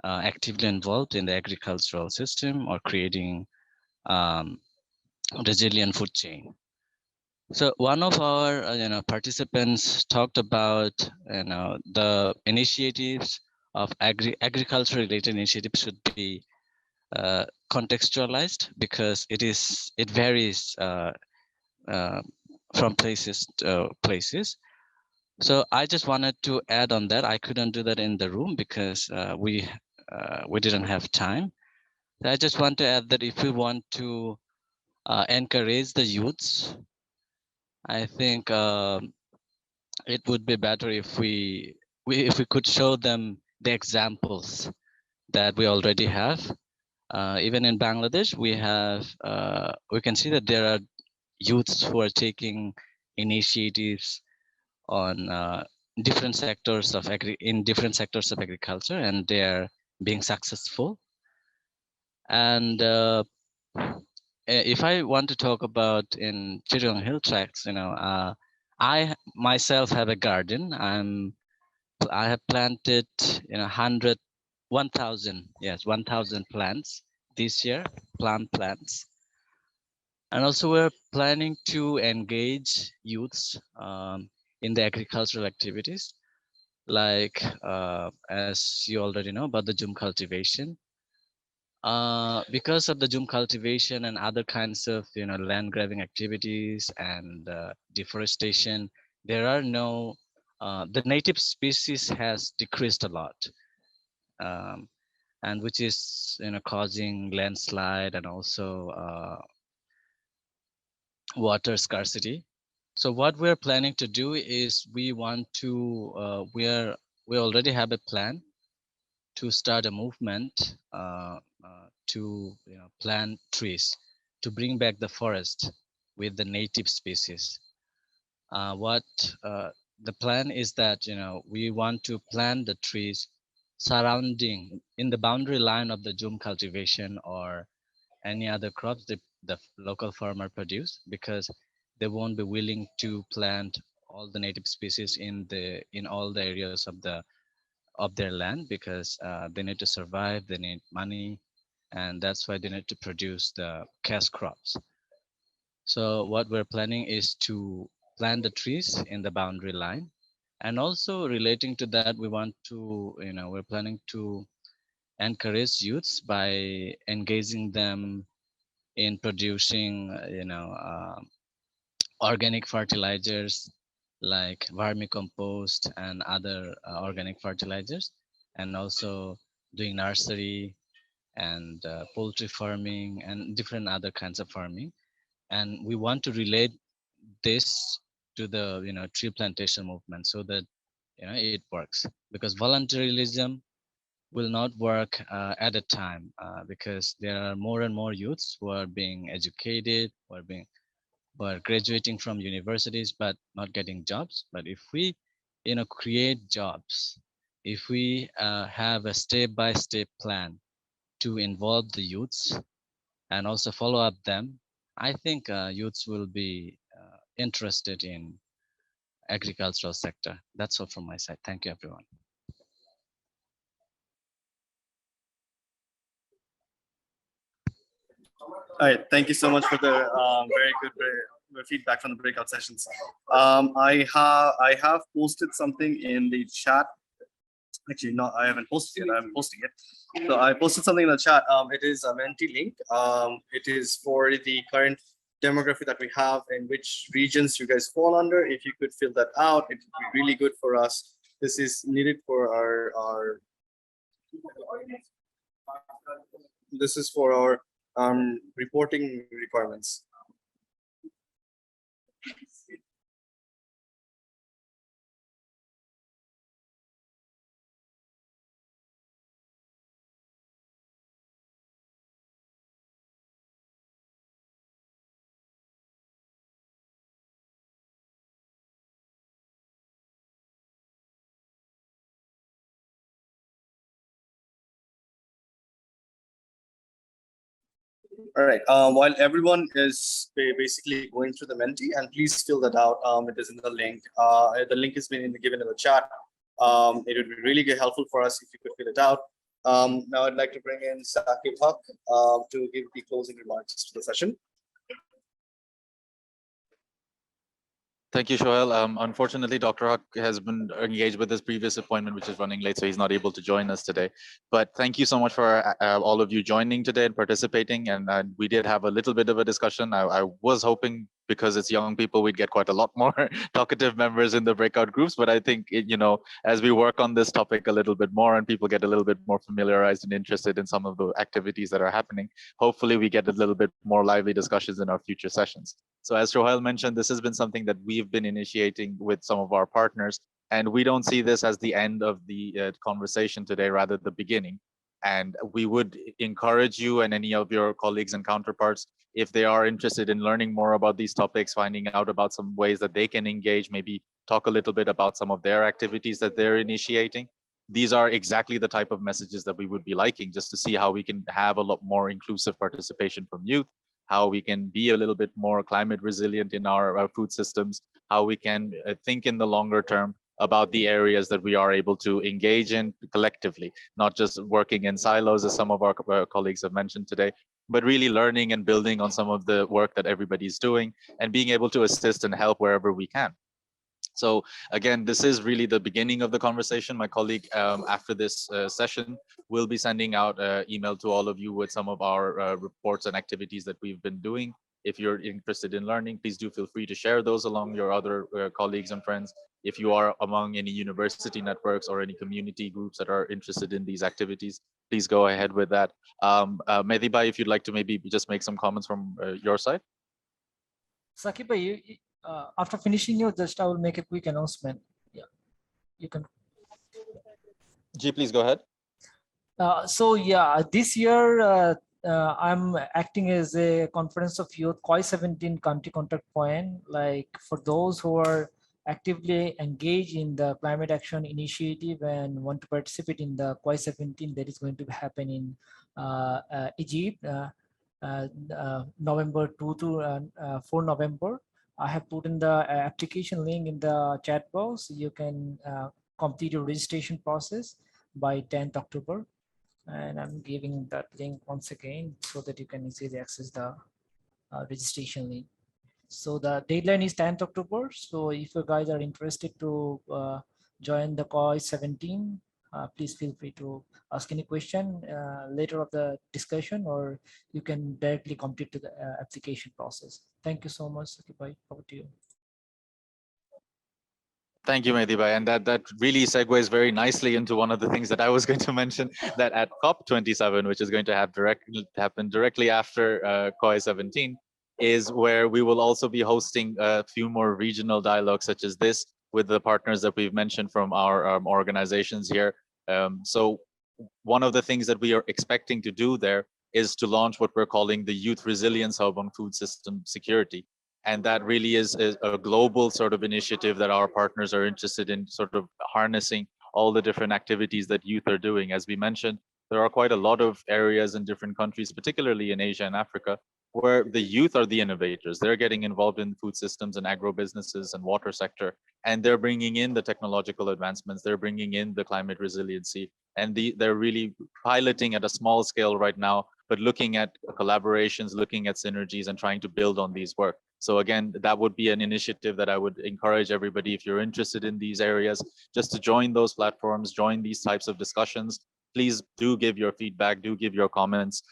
actively involved in the agricultural system or creating resilient food chain. So one of our participants talked about the initiatives of agriculture related initiatives should be contextualized because it varies from places to places. So I just wanted to add on that. I couldn't do that in the room because we didn't have time. So I just want to add that if we want to encourage the youths, I think it would be better if we could show them the examples that we already have. Even in Bangladesh, we can see that there are youths who are taking initiatives on different sectors of agriculture, and they are being successful. And if I want to talk about in Chirong Hill Tracts, I myself have a garden. I have planted 1,000 plants this year, plants. And also we're planning to engage youths in the agricultural activities, like as you already know about the Jum cultivation. Because of the Jum cultivation and other kinds of land grabbing activities and deforestation, there are no the native species has decreased a lot, and which is causing landslide and also water scarcity. So what we're planning to do is we want to we already have a plan to start a movement to plant trees to bring back the forest with the native species. What the plan is that we want to plant the trees surrounding in the boundary line of the Jum cultivation or any other crops that the local farmer produce, because they won't be willing to plant all the native species in all the areas of their land, because they need to survive, they need money, and that's why they need to produce the cash crops. So what we're planning is to plant the trees in the boundary line, and also relating to that, we want to we're planning to encourage youths by engaging them in producing organic fertilizers like vermicompost and other organic fertilizers, and also doing nursery and poultry farming and different other kinds of farming. And we want to relate this to the tree plantation movement so that it works, because voluntarism will not work at a time, because there are more and more youths who are being educated, who are graduating from universities but not getting jobs. But if we create jobs, if we have a step-by-step plan to involve the youths and also follow up them, I think youths will be interested in agricultural sector. That's all from my side. Thank you, everyone. All right, thank you so much for the very good feedback from the breakout sessions. I have posted something in the chat. Actually, no, I haven't posted it. I'm posting it. So I posted something in the chat. It is a Menti link. It is for the current demography that we have and which regions you guys fall under. If you could fill that out, it would be really good for us. This is needed for our this is for our reporting requirements. All right. While everyone is basically going through the Menti, and please fill that out. It is in the link. The link has been given in the chat. It would be really helpful for us if you could fill it out. Now I'd like to bring in Saqib Haq to give the closing remarks to the session. Thank you, Shohail. Unfortunately, Dr. Haq has been engaged with his previous appointment, which is running late, so he's not able to join us today. But thank you so much for all of you joining today and participating. And we did have a little bit of a discussion. I was hoping, because it's young people, we'd get quite a lot more talkative members in the breakout groups. But I think, as we work on this topic a little bit more and people get a little bit more familiarized and interested in some of the activities that are happening, hopefully we get a little bit more lively discussions in our future sessions. So as Shohail mentioned, this has been something that we've been initiating with some of our partners, and we don't see this as the end of the conversation today, rather the beginning. And we would encourage you and any of your colleagues and counterparts, if they are interested in learning more about these topics, finding out about some ways that they can engage, maybe talk a little bit about some of their activities that they're initiating. These are exactly the type of messages that we would be liking, just to see how we can have a lot more inclusive participation from youth, how we can be a little bit more climate resilient in our food systems, how we can think in the longer term about the areas that we are able to engage in collectively, not just working in silos, as some of our colleagues have mentioned today, but really learning and building on some of the work that everybody's doing and being able to assist and help wherever we can. So again, this is really the beginning of the conversation. My colleague, after this session, will be sending out an email to all of you with some of our reports and activities that we've been doing. If you're interested in learning, please do feel free to share those along your other colleagues and friends. If you are among any university networks or any community groups that are interested in these activities, please go ahead with that. Mehdi, if you'd like to maybe just make some comments from your side. Saqib, after finishing I will make a quick announcement. Yeah, you can. G, please go ahead. So yeah, this year I'm acting as a Conference of Youth COI 17 country contact point. Like for those who are actively engaged in the climate action initiative and want to participate in the COI 17 that is going to happen in Egypt, November 2 to 4 November. I have put in the application link in the chat box. You can complete your registration process by 10th October. And I'm giving that link once again so that you can easily access the registration link. So the deadline is 10th October. So if you guys are interested to join the COI 17, please feel free to ask any question later of the discussion, or you can directly complete the application process. Thank you so much. Bye. Over to you. Thank you, Mehdi. And that really segues very nicely into one of the things that I was going to mention, that at COP27, which is going to happen directly after COI 17, is where we will also be hosting a few more regional dialogues such as this with the partners that we've mentioned from our organizations here. So one of the things that we are expecting to do there is to launch what we're calling the Youth Resilience Hub on Food System Security. And that really is a global sort of initiative that our partners are interested in, sort of harnessing all the different activities that youth are doing. As we mentioned, there are quite a lot of areas in different countries, particularly in Asia and Africa, where the youth are the innovators. They're getting involved in food systems and agro businesses and water sector, and they're bringing in the technological advancements. They're bringing in the climate resiliency, and they're really piloting at a small scale right now, but looking at collaborations, looking at synergies, and trying to build on these work. So again, that would be an initiative that I would encourage everybody, if you're interested in these areas, just to join those platforms, join these types of discussions, please do give your feedback, do give your comments.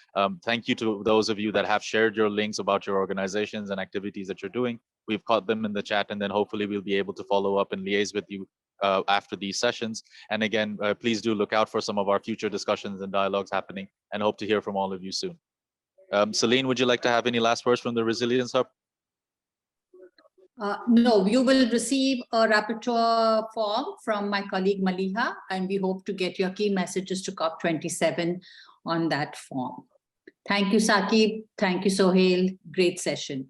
Thank you to those of you that have shared your links about your organizations and activities that you're doing. We've caught them in the chat, and then hopefully we'll be able to follow up and liaise with you after these sessions. And again, please do look out for some of our future discussions and dialogues happening, and hope to hear from all of you soon. Celine, would you like to have any last words from the Resilience Hub? No, you will receive a rapporteur form from my colleague Maliha, and we hope to get your key messages to COP27 on that form. Thank you, Saqib. Thank you, Shohail. Great session.